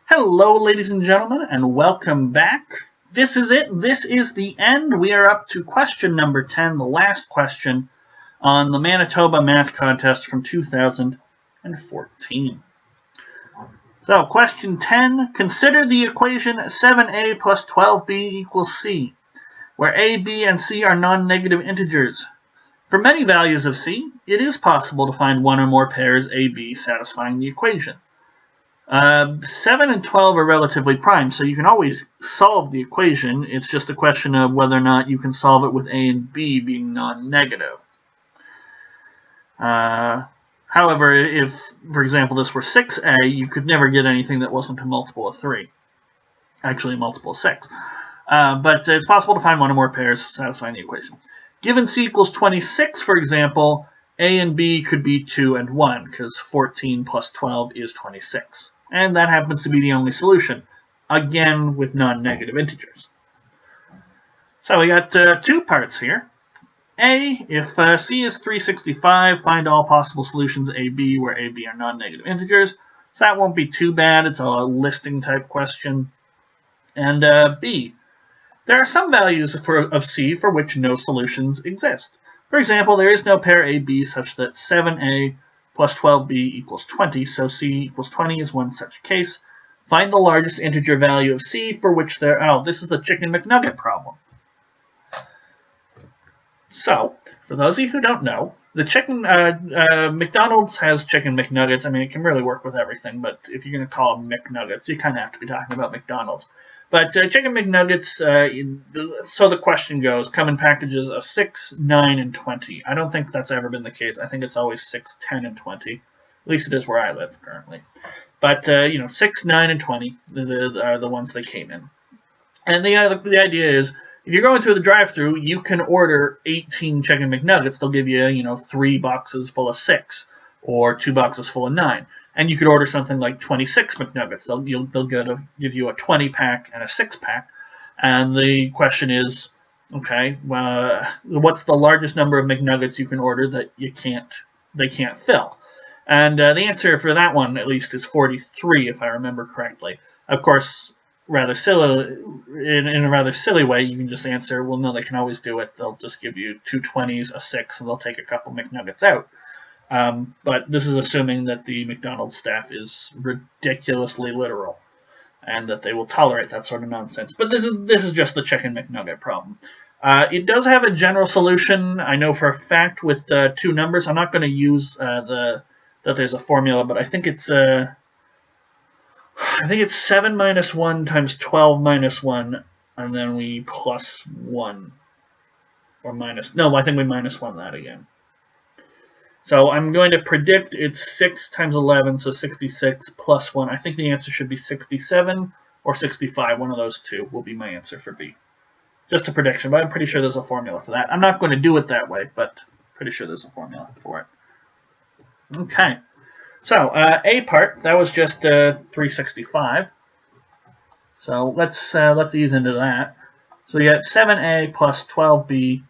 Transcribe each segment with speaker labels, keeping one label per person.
Speaker 1: Hello, ladies and gentlemen, and welcome back. This is it. This is the end. We are up to question number 10, the last question on the Manitoba Math Contest from 2014. So, question 10, consider the equation 7a plus 12b equals c, where a, b, and c are non-negative integers. For many values of c, it is possible to find one or more pairs a, b satisfying the equation. 7 and 12 are relatively prime, so you can always solve the equation. It's just a question of whether or not you can solve it with a and b being non-negative. However, if, for example, this were 6a, you could never get anything that wasn't a multiple of 3. Actually, a multiple of 6. But it's possible to find one or more pairs satisfying the equation. Given c equals 26, for example, a and b could be 2 and 1, because 14 plus 12 is 26. And that happens to be the only solution, again with non-negative integers. So we got two parts here. A, if c is 365, find all possible solutions a, b, where a, b are non-negative integers. So that won't be too bad. It's a listing type question. And b, there are some values of c for which no solutions exist. For example, there is no pair a-b such that 7a plus 12b equals 20, so c equals 20 is one such case. Find the largest integer value of c for which there... Oh, this is the Chicken McNugget problem. So, for those of you who don't know, the McDonald's has Chicken McNuggets. I mean, it can really work with everything, but if you're going to call them McNuggets, you kind of have to be talking about McDonald's. But Chicken McNuggets, so the question goes, come in packages of 6, 9, and 20. I don't think that's ever been the case. I think it's always 6, 10, and 20. At least it is where I live currently. But, 6, 9, and 20 are the ones they came in. And the idea is, if you're going through the drive-thru, you can order 18 Chicken McNuggets. They'll give you, 3 boxes full of 6, or 2 boxes full of 9. And you could order something like 26 McNuggets. They'll give you a 20-pack and a 6-pack. And the question is, okay, what's the largest number of McNuggets you can order that they can't fill? And the answer for that one, at least, is 43, if I remember correctly. Of course, in a rather silly way, you can just answer, well, no, they can always do it. They'll just give you 2 20s, a 6, and they'll take a couple McNuggets out. But this is assuming that the McDonald's staff is ridiculously literal and that they will tolerate that sort of nonsense. But this is just the Chicken McNugget problem. It does have a general solution. I know for a fact with 2 numbers. I'm not going to use that there's a formula, but I think it's 7 minus 1 times 12 minus 1, and then we plus 1 or minus. No, I think we minus 1 that again. So I'm going to predict it's 6 times 11, so 66 plus 1. I think the answer should be 67 or 65. One of those two will be my answer for B. Just a prediction, but I'm pretty sure there's a formula for that. I'm not going to do it that way, but pretty sure there's a formula for it. Okay. So A part, that was just 365. So let's ease into that. So you got 7A plus 12B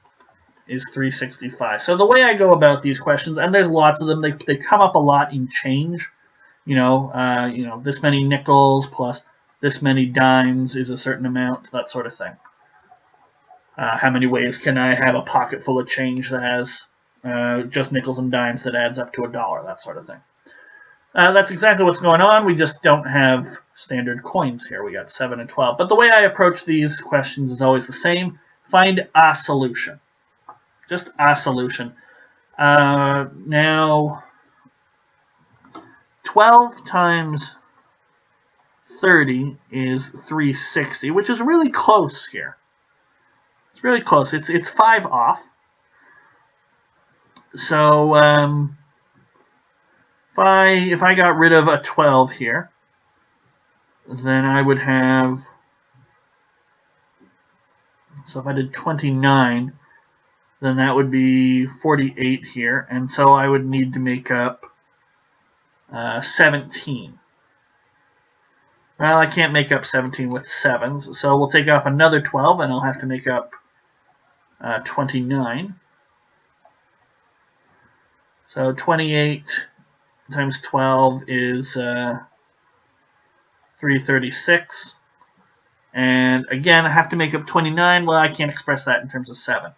Speaker 1: is 365. So the way I go about these questions, and there's lots of them, they come up a lot in change. This many nickels plus this many dimes is a certain amount, that sort of thing. How many ways can I have a pocket full of change that has just nickels and dimes that adds up to $1, that sort of thing. That's exactly what's going on. We just don't have standard coins here. We got 7 and 12. But the way I approach these questions is always the same. Find a solution. Just a solution. Now, 12 times 30 is 360, which is really close here. It's really close. It's 5 off. So if I got rid of a 12 here, then I would have, so if I did 29, then that would be 48 here, and so I would need to make up 17. Well, I can't make up 17 with 7s, so we'll take off another 12, and I'll have to make up 29. So 28 times 12 is 336. And again, I have to make up 29. Well, I can't express that in terms of 7.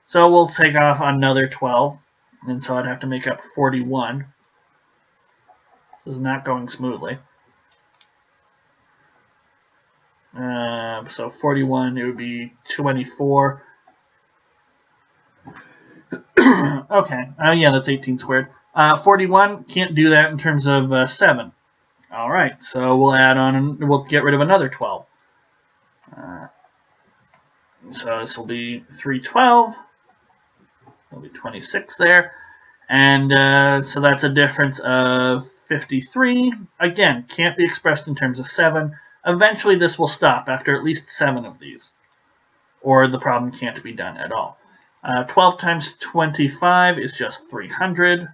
Speaker 1: So we'll take off another 12. And so I'd have to make up 41. This is not going smoothly. So 41, it would be 24. Okay, yeah, that's 18 squared. 41, can't do that in terms of 7. All right, so we'll add on, and we'll get rid of another 12. So this will be 312. There'll be 26 there. And so that's a difference of 53. Again, can't be expressed in terms of 7. Eventually this will stop after at least 7 of these, or the problem can't be done at all. 12 times 25 is just 300.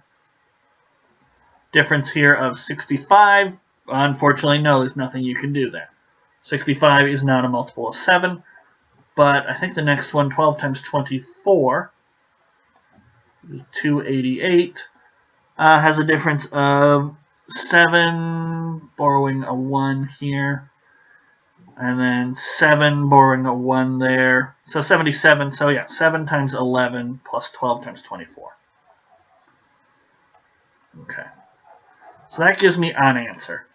Speaker 1: Difference here of 65. Unfortunately, no, there's nothing you can do there. 65 is not a multiple of 7, but I think the next one, 12 times 24, is 288, has a difference of 7, borrowing a 1 here, and then 7, borrowing a 1 there. So 77, so yeah, 7 times 11 plus 12 times 24. Okay. So that gives me an answer.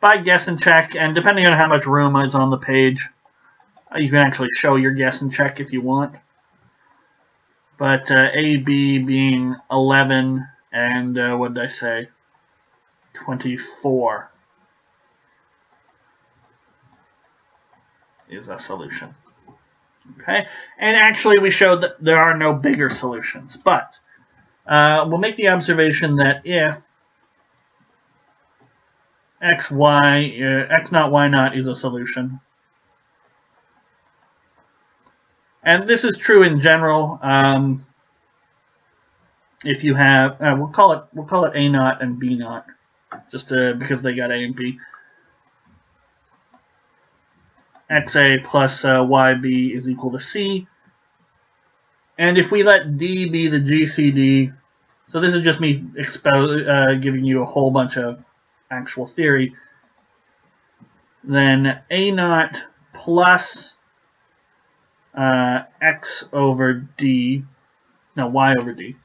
Speaker 1: By guess and check, and depending on how much room is on the page, you can actually show your guess and check if you want. But A, B being 11, and what did I say? 24 is a solution. Okay, and actually we showed that there are no bigger solutions, but we'll make the observation that if x naught, y naught is a solution, and this is true in general. If you have, we'll call it A naught and B naught, just because they got A and B. XA plus YB is equal to C. And if we let D be the GCD, so this is just me giving you a whole bunch of actual theory, then A naught plus X over D, no, Y over D,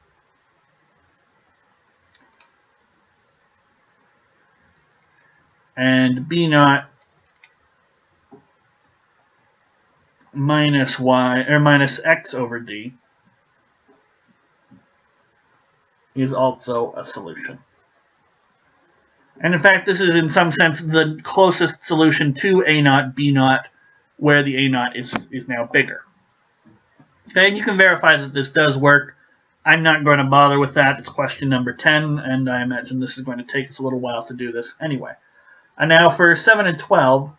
Speaker 1: and B naught minus Y, or minus X over D is also a solution. And in fact, this is in some sense the closest solution to A naught, B naught, where the A naught is now bigger. Okay, and you can verify that this does work. I'm not going to bother with that. It's question number 10, and I imagine this is going to take us a little while to do this anyway. And now for 7 and 12,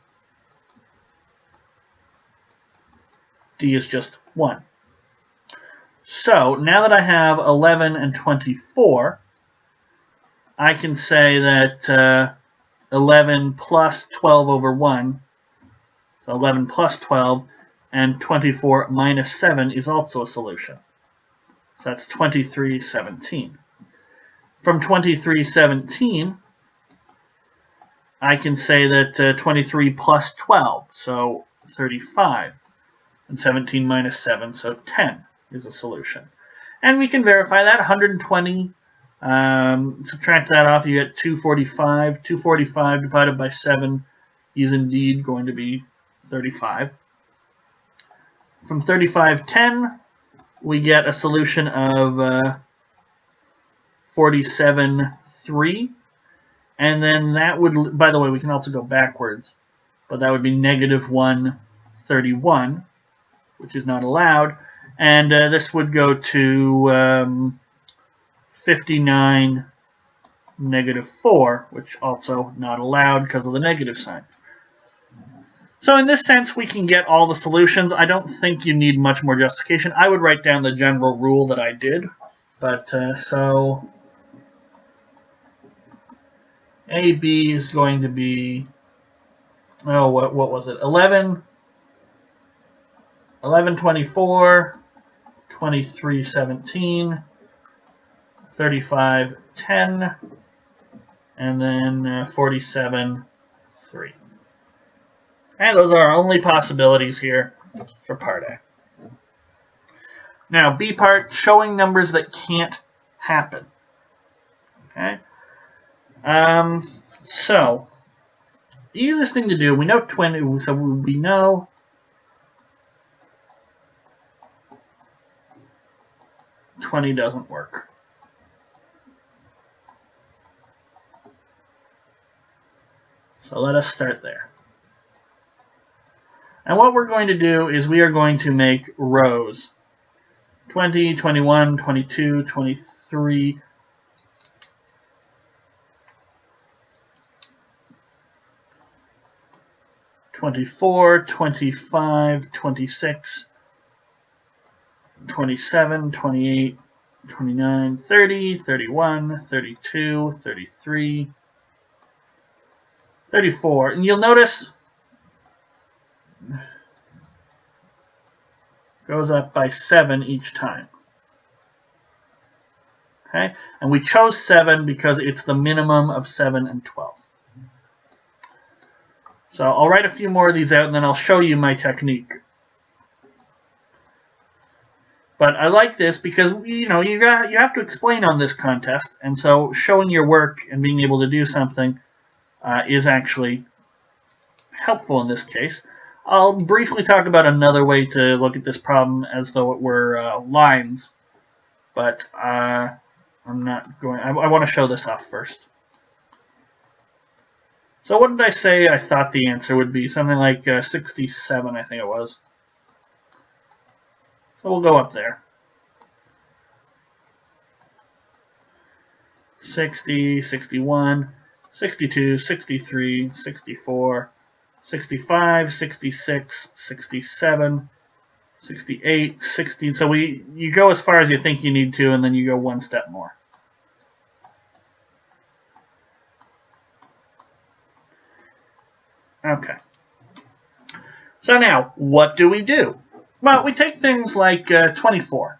Speaker 1: D is just 1. So now that I have 11 and 24, I can say that 11 plus 12 over 1, so 11 plus 12, and 24 minus 7 is also a solution. So that's 2317. From 2317, I can say that 23 plus 12, so 35, and 17 minus 7, so 10 is a solution. And we can verify that. 120, subtract that off, you get 245. 245 divided by 7 is indeed going to be 35. From 3510, we get a solution of 47.3. And then that would, by the way, we can also go backwards, but that would be negative 131, which is not allowed. And this would go to 59 negative 4, which also not allowed because of the negative sign. So in this sense, we can get all the solutions. I don't think you need much more justification. I would write down the general rule that I did. But so AB is going to be, oh, what was it? 11, 24, 2317, 3510, and then 47.3. And those are our only possibilities here for part A. Now, B part, showing numbers that can't happen. Okay. So, the easiest thing to do, we know 20, so we know 20 doesn't work. So let us start there. And what we're going to do is we are going to make rows. 20, 21, 22, 23, 24, 25, 26, 27, 28, 29, 30, 31, 32, 33, 34. And you'll notice goes up by 7 each time. Okay? And we chose 7 because it's the minimum of 7 and 12. So I'll write a few more of these out and then I'll show you my technique. But I like this because you have to explain on this contest, and so showing your work and being able to do something is actually helpful in this case. I'll briefly talk about another way to look at this problem as though it were lines, but I'm not going. I want to show this off first. So what did I say I thought the answer would be? Something like 67, I think it was. So we'll go up there. 60, 61, 62, 63, 64, 65, 66, 67, 68, 60. So you go as far as you think you need to, and then you go one step more. Okay. So now, what do we do? Well, we take things like 24.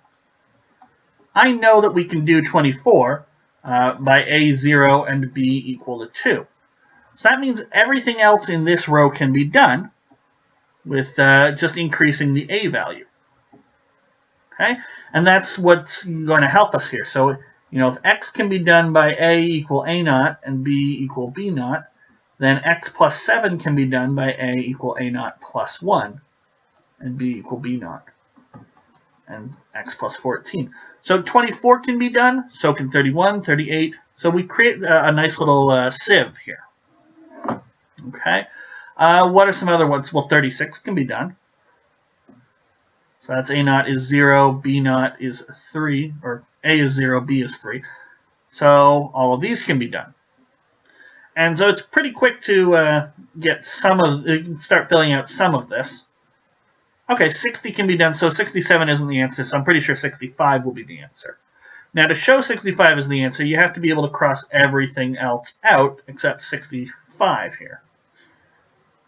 Speaker 1: I know that we can do 24 by A 0 and B equal to 2. So that means everything else in this row can be done with just increasing the A value. Okay? And that's what's going to help us here. So, if X can be done by A equal A naught and B equal B naught, then X plus 7 can be done by A equal A naught plus 1 and B equal B naught and X plus 14. So 24 can be done, so can 31, 38. So we create a nice little sieve here. Okay. What are some other ones? Well, 36 can be done. So that's A naught is 0, B naught is 3, or A is 0, B is 3. So all of these can be done. And so it's pretty quick to get start filling out some of this. Okay, 60 can be done, so 67 isn't the answer, so I'm pretty sure 65 will be the answer. Now, to show 65 is the answer, you have to be able to cross everything else out except 65 here.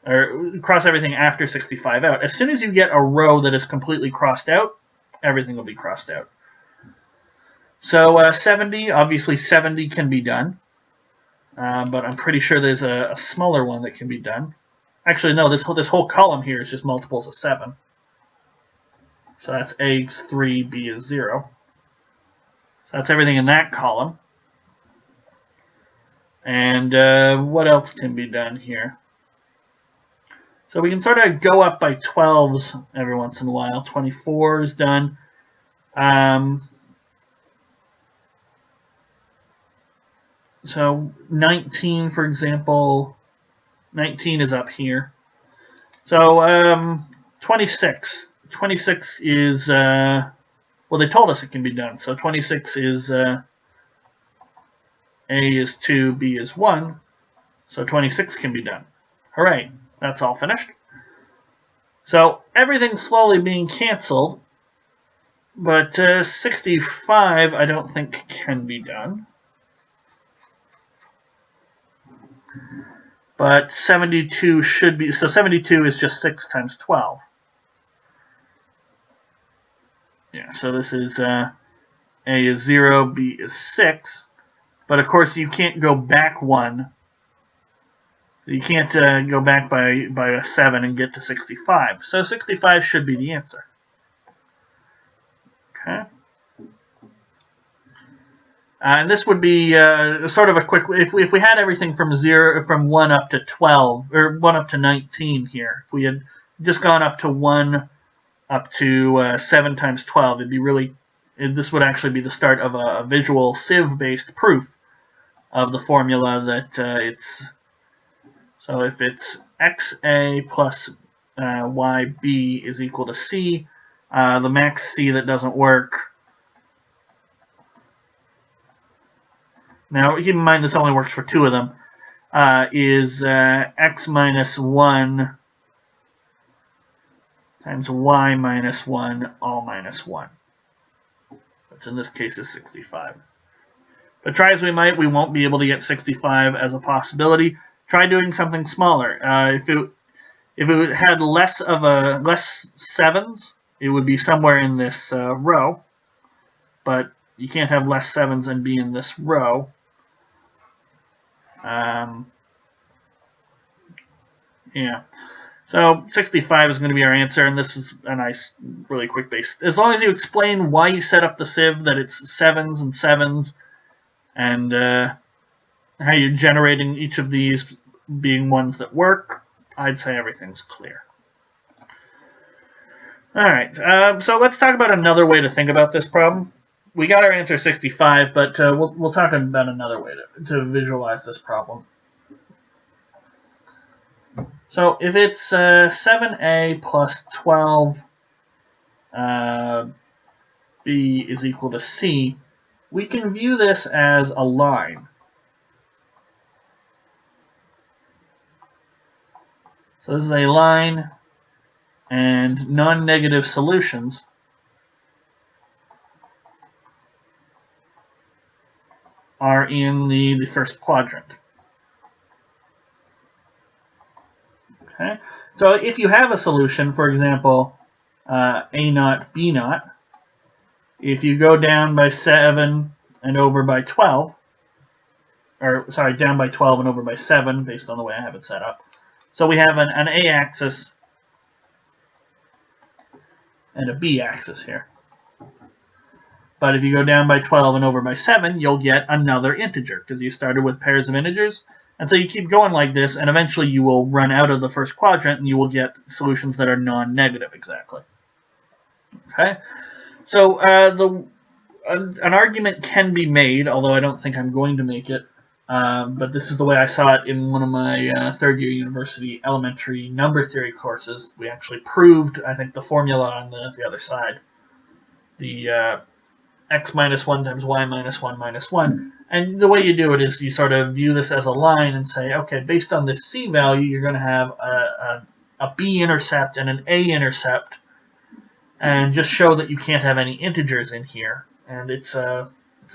Speaker 1: Or cross everything after 65 out. As soon as you get a row that is completely crossed out, everything will be crossed out. So 70, obviously 70 can be done. But I'm pretty sure there's a smaller one that can be done. Actually, no, this whole column here is just multiples of 7. So that's A is 3, B is 0. So that's everything in that column. And what else can be done here? So we can sort of go up by 12s every once in a while. 24 is done. So 19, for example, 19 is up here. So 26. 26 is, well, they told us it can be done. So 26 is A is 2, B is 1. So 26 can be done. Hooray, that's all finished. So everything's slowly being canceled, but 65 I don't think can be done. But 72 should be, so 72 is just 6 times 12. Yeah, so this is A is 0, B is 6. But of course, you can't go back 1. You can't go back by a 7 and get to 65. So 65 should be the answer. Okay. And this would be sort of a quick. If we had everything from 1 up to 12 or 1 up to 19 here, if we had just gone up to 1 up to 7 times 12, it'd be really. This would actually be the start of a visual sieve-based proof of the formula that it's. So if it's xa plus yb is equal to c, the max c that doesn't work. Now, keep in mind this only works for 2 of them. Is x minus 1 times y minus 1 all minus 1, which in this case is 65. But try as we might, we won't be able to get 65 as a possibility. Try doing something smaller. If it had less 7s, it would be somewhere in this row. But you can't have less 7s and be in this row. Yeah. So 65 is going to be our answer, and this was a nice, really quick base. As long as you explain why you set up the sieve, that it's 7s and 7s, and how you're generating each of these being ones that work, I'd say everything's clear. All right, so let's talk about another way to think about this problem. We got our answer 65, but we'll talk about another way to visualize this problem. So if it's 7a plus 12 b is equal to c, we can view this as a line. So this is a line, and non-negative solutions are in the first quadrant. Okay, so if you have a solution, for example, a naught, b naught, if you go down by 7 and over by 12, or sorry, down by 12 and over by 7, based on the way I have it set up. So we have an a-axis and a b-axis here. But if you go down by 12 and over by 7, you'll get another integer, because you started with pairs of integers. And so you keep going like this, and eventually you will run out of the first quadrant, and you will get solutions that are non-negative exactly. Okay? So an argument can be made, although I don't think I'm going to make it, but this is the way I saw it in one of my third-year university elementary number theory courses. We actually proved, I think, the formula on the other side. The x minus 1 times y minus 1 minus 1. And the way you do it is you sort of view this as a line and say, okay, based on this c value, you're going to have a b-intercept and an a-intercept, and just show that you can't have any integers in here. And it's an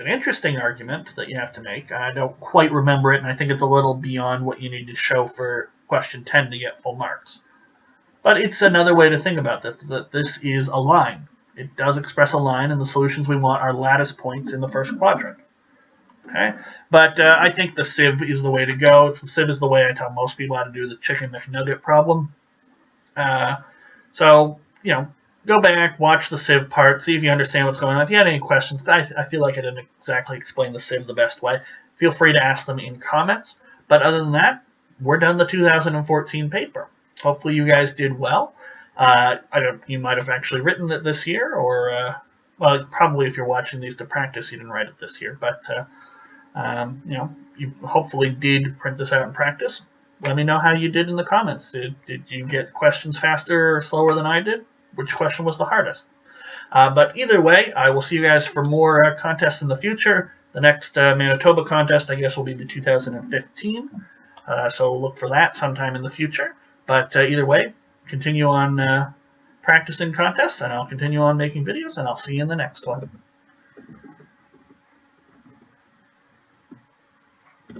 Speaker 1: interesting argument that you have to make. I don't quite remember it, and I think it's a little beyond what you need to show for question 10 to get full marks. But it's another way to think about this, that this is a line. It does express a line, and the solutions we want are lattice points in the first quadrant. Okay, but I think the sieve is the way to go. The sieve is the way I tell most people how to do the chicken McNugget problem. So, go back, watch the sieve part, see if you understand what's going on. If you had any questions, I feel like I didn't exactly explain the sieve the best way. Feel free to ask them in comments. But other than that, we're done the 2014 paper. Hopefully you guys did well. You might have actually written it this year, or well, probably if you're watching these to practice, you didn't write it this year. But you hopefully did print this out and practice. Let me know how you did in the comments. Did you get questions faster or slower than I did? Which question was the hardest? But either way, I will see you guys for more contests in the future. The next Manitoba contest, I guess, will be the 2015. So look for that sometime in the future. But either way, continue on practicing contests, and I'll continue on making videos, and I'll see you in the next one.